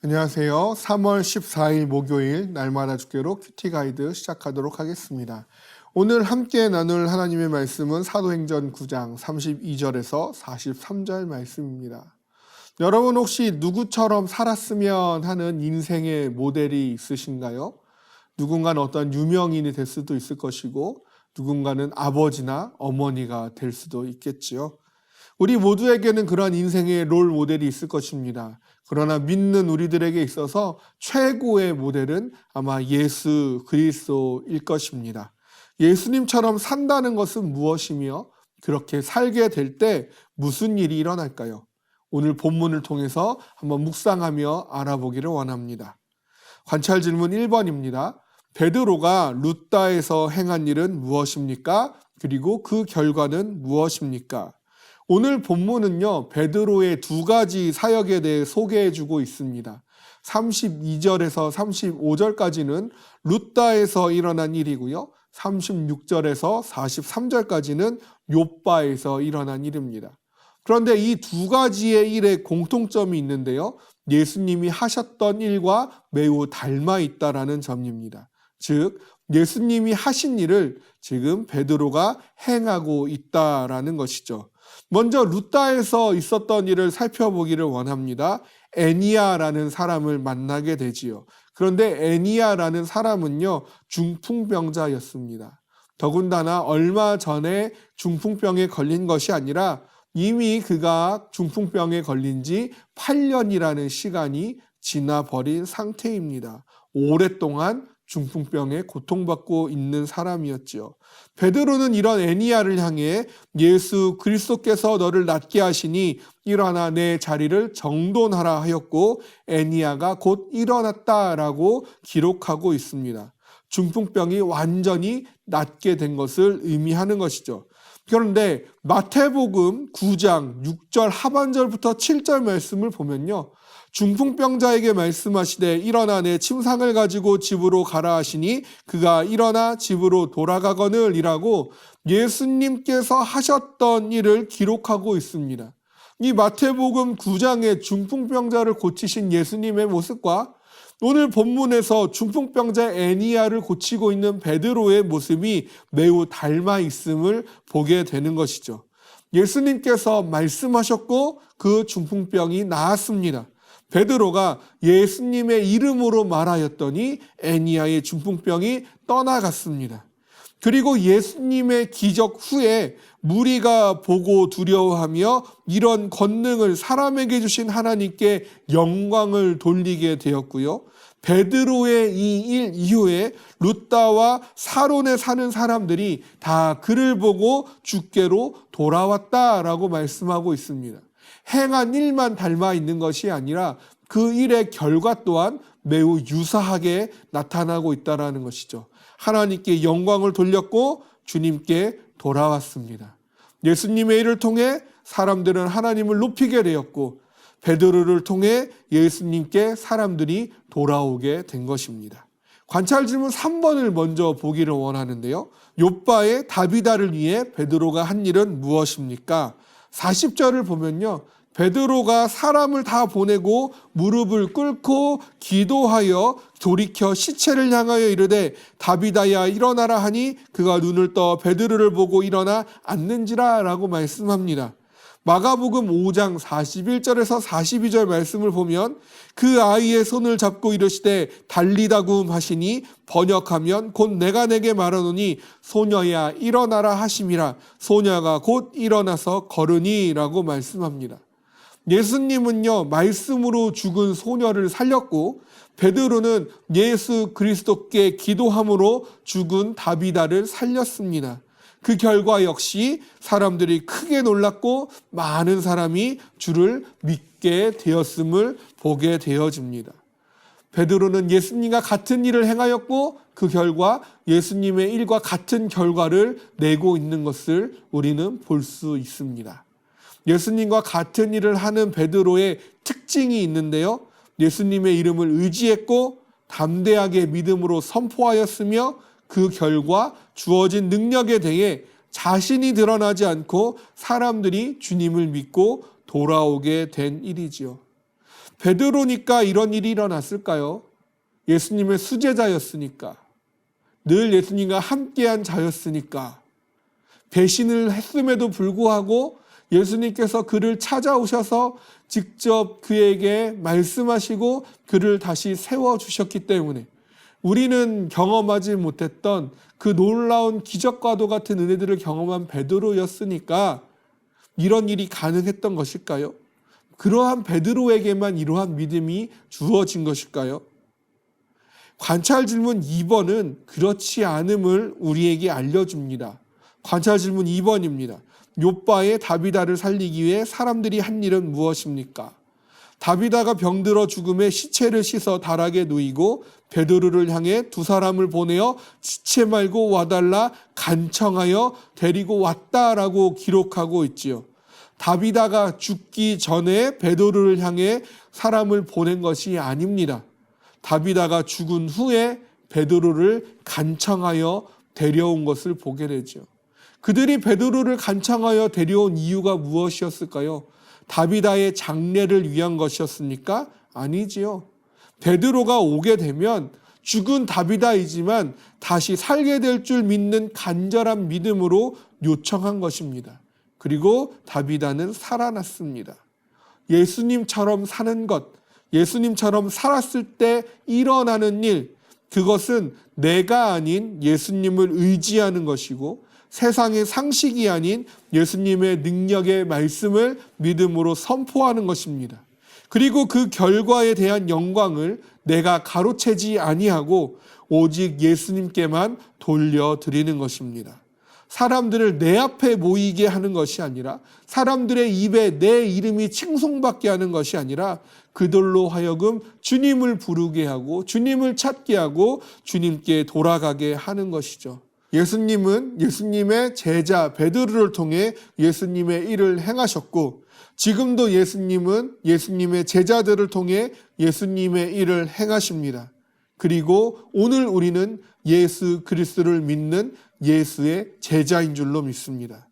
안녕하세요. 3월 14일 목요일 날마다 주께로 큐티 가이드 시작하도록 하겠습니다. 오늘 함께 나눌 하나님의 말씀은 사도행전 9장 32절에서 43절 말씀입니다. 여러분 혹시 누구처럼 살았으면 하는 인생의 모델이 있으신가요? 누군가는 어떤 유명인이 될 수도 있을 것이고 누군가는 아버지나 어머니가 될 수도 있겠지요. 우리 모두에게는 그런 인생의 롤 모델이 있을 것입니다. 그러나 믿는 우리들에게 있어서 최고의 모델은 아마 예수 그리스도일 것입니다. 예수님처럼 산다는 것은 무엇이며 그렇게 살게 될 때 무슨 일이 일어날까요? 오늘 본문을 통해서 한번 묵상하며 알아보기를 원합니다. 관찰 질문 1번입니다. 베드로가 룻다에서 행한 일은 무엇입니까? 그리고 그 결과는 무엇입니까? 오늘 본문은요, 베드로의 두 가지 사역에 대해 소개해주고 있습니다. 32절에서 35절까지는 룻다에서 일어난 일이고요. 36절에서 43절까지는 욥바에서 일어난 일입니다. 그런데 이 두 가지의 일에 공통점이 있는데요. 예수님이 하셨던 일과 매우 닮아 있다라는 점입니다. 즉, 예수님이 하신 일을 지금 베드로가 행하고 있다라는 것이죠. 먼저 룻다에서 있었던 일을 살펴보기를 원합니다. 애니야라는 사람을 만나게 되지요. 그런데 애니야라는 사람은요, 중풍병자였습니다. 더군다나 얼마 전에 중풍병에 걸린 것이 아니라 이미 그가 중풍병에 걸린 지 8년이라는 시간이 지나버린 상태입니다. 오랫동안 중풍병에 고통받고 있는 사람이었지요. 베드로는 이런 애니야를 향해 예수 그리스도께서 너를 낫게 하시니 일어나 내 자리를 정돈하라 하였고 애니야가 곧 일어났다라고 기록하고 있습니다. 중풍병이 완전히 낫게 된 것을 의미하는 것이죠. 그런데 마태복음 9장 6절 하반절부터 7절 말씀을 보면요. 중풍병자에게 말씀하시되 일어나 내 침상을 가지고 집으로 가라 하시니 그가 일어나 집으로 돌아가거늘 이라고 예수님께서 하셨던 일을 기록하고 있습니다. 이 마태복음 9장의 중풍병자를 고치신 예수님의 모습과 오늘 본문에서 중풍병자 애니야를 고치고 있는 베드로의 모습이 매우 닮아 있음을 보게 되는 것이죠. 예수님께서 말씀하셨고 그 중풍병이 나았습니다. 베드로가 예수님의 이름으로 말하였더니 애니야의 중풍병이 떠나갔습니다. 그리고 예수님의 기적 후에 무리가 보고 두려워하며 이런 권능을 사람에게 주신 하나님께 영광을 돌리게 되었고요. 베드로의 이 일 이후에 룻다와 사론에 사는 사람들이 다 그를 보고 주께로 돌아왔다라고 말씀하고 있습니다. 행한 일만 닮아 있는 것이 아니라 그 일의 결과 또한 매우 유사하게 나타나고 있다는 것이죠. 하나님께 영광을 돌렸고 주님께 돌아왔습니다. 예수님의 일을 통해 사람들은 하나님을 높이게 되었고 베드로를 통해 예수님께 사람들이 돌아오게 된 것입니다. 관찰 질문 3번을 먼저 보기를 원하는데요. 욥바의 다비다를 위해 베드로가 한 일은 무엇입니까? 40절을 보면요. 베드로가 사람을 다 보내고 무릎을 꿇고 기도하여 돌이켜 시체를 향하여 이르되 다비다야 일어나라 하니 그가 눈을 떠 베드로를 보고 일어나 앉는지라 라고 말씀합니다. 마가복음 5장 41절에서 42절 말씀을 보면 그 아이의 손을 잡고 이르시되 달리다굼 하시니 번역하면 곧 내가 내게 말하노니 소녀야 일어나라 하심이라 소녀가 곧 일어나서 걸으니 라고 말씀합니다. 예수님은요 말씀으로 죽은 소녀를 살렸고 베드로는 예수 그리스도께 기도함으로 죽은 다비다를 살렸습니다. 그 결과 역시 사람들이 크게 놀랐고 많은 사람이 주를 믿게 되었음을 보게 되어집니다. 베드로는 예수님과 같은 일을 행하였고 그 결과 예수님의 일과 같은 결과를 내고 있는 것을 우리는 볼 수 있습니다. 예수님과 같은 일을 하는 베드로의 특징이 있는데요. 예수님의 이름을 의지했고 담대하게 믿음으로 선포하였으며 그 결과 주어진 능력에 대해 자신이 드러나지 않고 사람들이 주님을 믿고 돌아오게 된 일이지요. 베드로니까 이런 일이 일어났을까요? 예수님의 수제자였으니까, 늘 예수님과 함께한 자였으니까, 배신을 했음에도 불구하고 예수님께서 그를 찾아오셔서 직접 그에게 말씀하시고 그를 다시 세워주셨기 때문에 우리는 경험하지 못했던 그 놀라운 기적과도 같은 은혜들을 경험한 베드로였으니까 이런 일이 가능했던 것일까요? 그러한 베드로에게만 이러한 믿음이 주어진 것일까요? 관찰 질문 2번은 그렇지 않음을 우리에게 알려줍니다. 관찰 질문 2번입니다. 욥바의 다비다를 살리기 위해 사람들이 한 일은 무엇입니까? 다비다가 병들어 죽음에 시체를 씻어 다락에 누이고 베드로를 향해 두 사람을 보내어 시체 말고 와달라 간청하여 데리고 왔다라고 기록하고 있지요. 다비다가 죽기 전에 베드로를 향해 사람을 보낸 것이 아닙니다. 다비다가 죽은 후에 베드로를 간청하여 데려온 것을 보게 되죠. 그들이 베드로를 간청하여 데려온 이유가 무엇이었을까요? 다비다의 장례를 위한 것이었습니까? 아니지요. 베드로가 오게 되면 죽은 다비다이지만 다시 살게 될 줄 믿는 간절한 믿음으로 요청한 것입니다. 그리고 다비다는 살아났습니다. 예수님처럼 사는 것, 예수님처럼 살았을 때 일어나는 일, 그것은 내가 아닌 예수님을 의지하는 것이고 세상의 상식이 아닌 예수님의 능력의 말씀을 믿음으로 선포하는 것입니다. 그리고 그 결과에 대한 영광을 내가 가로채지 아니하고 오직 예수님께만 돌려드리는 것입니다. 사람들을 내 앞에 모이게 하는 것이 아니라 사람들의 입에 내 이름이 칭송받게 하는 것이 아니라 그들로 하여금 주님을 부르게 하고 주님을 찾게 하고 주님께 돌아가게 하는 것이죠. 예수님은 예수님의 제자 베드로를 통해 예수님의 일을 행하셨고 지금도 예수님은 예수님의 제자들을 통해 예수님의 일을 행하십니다. 그리고 오늘 우리는 예수 그리스도를 믿는 예수의 제자인 줄로 믿습니다.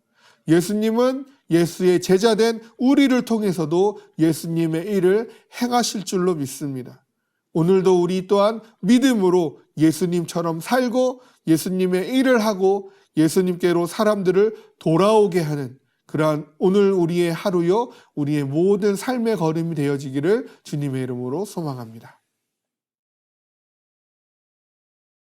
예수님은 예수의 제자된 우리를 통해서도 예수님의 일을 행하실 줄로 믿습니다. 오늘도 우리 또한 믿음으로 예수님처럼 살고 예수님의 일을 하고 예수님께로 사람들을 돌아오게 하는 그러한 오늘 우리의 하루요 우리의 모든 삶의 걸음이 되어지기를 주님의 이름으로 소망합니다.